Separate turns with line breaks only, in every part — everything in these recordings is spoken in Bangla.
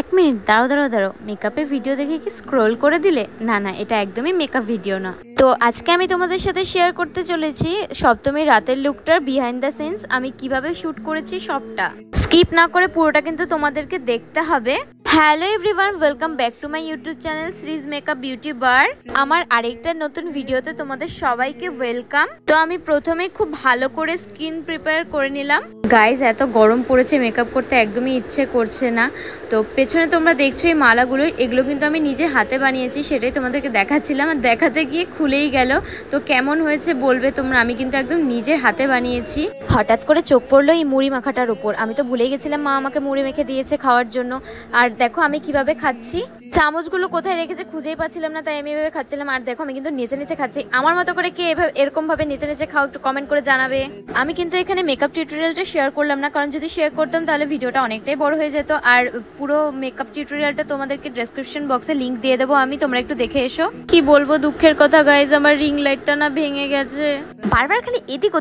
এক মিনিট দাঁড়াও দাঁড়াও দাঁড়াও, মেকআপের ভিডিও দেখে কি স্ক্রোল করে দিলে? না না, এটা একদমই মেকআপ ভিডিও না। তো আজকে আমি তোমাদের সাথে শেয়ার করতে চলেছি সপ্তমীর রাতের লুকটার বিহাইন্ড দ্য সিনস, আমি কিভাবে শুট করেছি সবটা। স্কিপ না করে পুরোটা কিন্তু তোমাদেরকে দেখতে হবে। Hello everyone, welcome back to my YouTube channel Sree's makeup beauty bar. আমার আরেকটা নতুন ভিডিওতে তোমাদের সবাইকে ওয়েলকাম। তো আমি প্রথমে খুব ভালো করে স্কিন প্রিপেয়ার করে নিলাম। গাইজ, এত গরম পড়েছে, মেকআপ করতে একদমই ইচ্ছে করছে না। তো পেছনে তোমরা দেখছো এই মালাগুলো, এগুলো কিন্তু আমি নিজে হাতে বানিয়েছি, সেটাই তোমাদেরকে দেখাচ্ছিলাম। আর দেখাতে গিয়ে খুলেই গেল। তো কেমন হয়েছে বলবে তোমরা, আমি কিন্তু একদম নিজের হাতে বানিয়েছি। হঠাৎ করে চোখ পড়লো এই মুড়ি মাখাটার উপর। আমি তো ভুলেই গেছিলাম মা আমাকে মুড়ি মেখে দিয়েছে খাওয়ার জন্য। আর দেখো আমি কিভাবে খাচ্ছি, চামচগুলো কোথায় রেখেছে খুঁজেই পাচ্ছিলাম না, তাই আমি এভাবে খাচ্ছিলাম। আর দেখো আমি কিন্তু নিচে নিচে খাচ্ছি। আমার মতো করে কে এরকম ভাবে নিচে নিচে খাও, একটু কমেন্ট করে জানাবে। আমি কিন্তু এখানে মেকআপ টিউটোরিয়ালটা শেয়ার করলাম না, কারণ যদি শেয়ার করতাম তাহলে ভিডিওটা অনেকটাই বড় হয়ে যেত। আর পুরো মেকআপ টিউটোরিয়ালটা তোমাদেরকে ডেসক্রিপশন বক্সে লিংক দিয়ে দেবো আমি, তোমরা একটু দেখে এসো। কি বলবো দুঃখের কথা গাইজ, আমার রিং লাইটটা না ভেঙে গেছে। বারবার খালি এদিক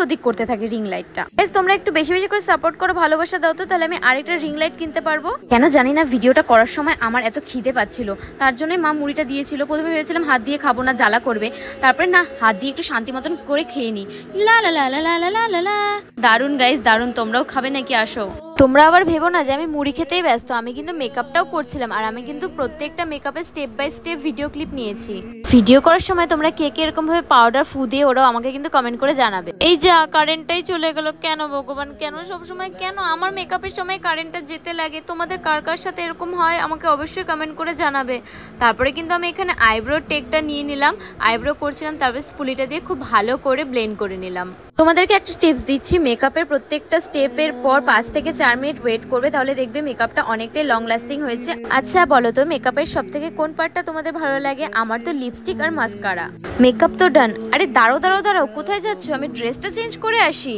ওদিক করতে থাকে রিং লাইটটা। তোমরা একটু বেশি বেশি করে সাপোর্ট করো, ভালোবাসা দাও, তো তাহলে আমি আরেকটা রিং লাইট কিনতে পারবো। কেন জানি না ভিডিওটা করার সময় আমার এত খিদে পাচ্ছিল, তার জন্য মা মুড়িটা দিয়েছিল। প্রথমে ভেবেছিলাম হাত দিয়ে খাবো না, জ্বালা করবে, তারপরে না হাত দিয়ে একটু শান্তি মতন করে খেয়ে নি। লা লা লা লা লা লা লা লা, দারুন গাইস দারুন। তোমরাও খাবে নাকি? আসো। তোমরা আবার ভেবো না যে আমি মুড়ি খেতেই ব্যস্ত, আমি কিন্তু মেকআপটাও করছিলাম। আর আমি কিন্তু প্রত্যেকটা মেকআপের step by step video clip নিয়েছি। ভিডিও করার সময় তোমরা কে কে এরকম ভাবে পাউডার ফু দিয়ে ওরাও আমাকে কিন্তু কমেন্ট করে জানাবে। এই যে কারেন্টটাই চলে গেল, কেন ভগবান, কেন সবসময়, কেন আমার মেকআপের সময় কারেন্টটা যেতে লাগে? তোমাদের কার কার সাথে এরকম হয় আমাকে অবশ্যই কমেন্ট করে জানাবে। তারপরে কিন্তু আমি এখানে আইব্রো টেকটা নিয়ে নিলাম, আইব্রো করছিলাম, তারপরে স্পুলিটা দিয়ে খুব ভালো করে ব্লেন্ড করে নিলাম। তোমাদেরকে একটা টিপস দিচ্ছি, মেকআপের প্রত্যেকটা স্টেপের পর 5 থেকে 4 মিনিট ওয়েট করবে, তাহলে দেখবে মেকআপটা অনেকটাই লং লাস্টিং হয়েছে। আচ্ছা বলো তো, মেকআপের সব থেকে কোন পার্টটা তোমাদের ভালো লাগে? আমার তো লিপস্টিক আর মাস্কারা। মেকআপ তো ডান। আরে দাঁড়াও দাঁড়াও দাঁড়াও, কোথায় যাচ্ছ? আমি ড্রেসটা চেঞ্জ করে আসি।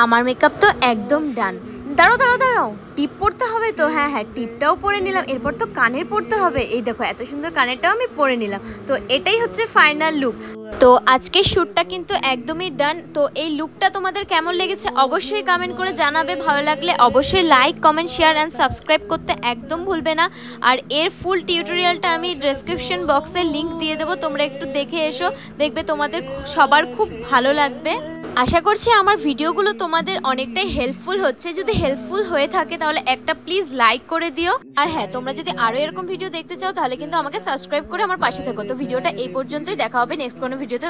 আমার মেকআপ তো একদম ডান। দাঁড়াও দাঁড়াও দাঁড়াও, টিপ পরতে হবে তো? হ্যাঁ হ্যাঁ, টিপটাও পরে নিলাম। এরপর তো কানের পরতে হবে। এই দেখো এত সুন্দর কানেরটাও আমি পরে নিলাম। তো এটাই হচ্ছে ফাইনাল লুক। তো আজকের শ্যুটটা কিন্তু একদমই ডান। তো এই লুকটা তোমাদের কেমন লেগেছে অবশ্যই কমেন্ট করে জানাবে। ভালো লাগলে অবশ্যই like, comment, share and subscribe করতে একদম ভুলবে না। আর এর ফুল টিউটোরিয়ালটা আমি ডেসক্রিপশন বক্সে লিংক দিয়ে দেবো, তোমরা একটু দেখে এসো, দেখবে তোমাদের সবার খুব ভালো লাগবে। আশা করছি আমার ভিডিওগুলো তোমাদের অনেকটাই হেল্পফুল হচ্ছে। যদি হেল্পফুল হয়ে থাকে তাহলে একটা প্লিজ লাইক করে দিও। আর হ্যাঁ, তোমরা যদি আরো এরকম ভিডিও দেখতে চাও তাহলে কিন্তু আমাকে সাবস্ক্রাইব করে আমার পাশে থেকো। তো ভিডিওটা এই পর্যন্তই, দেখা হবে নেক্সট কোনো ভিডিওতে।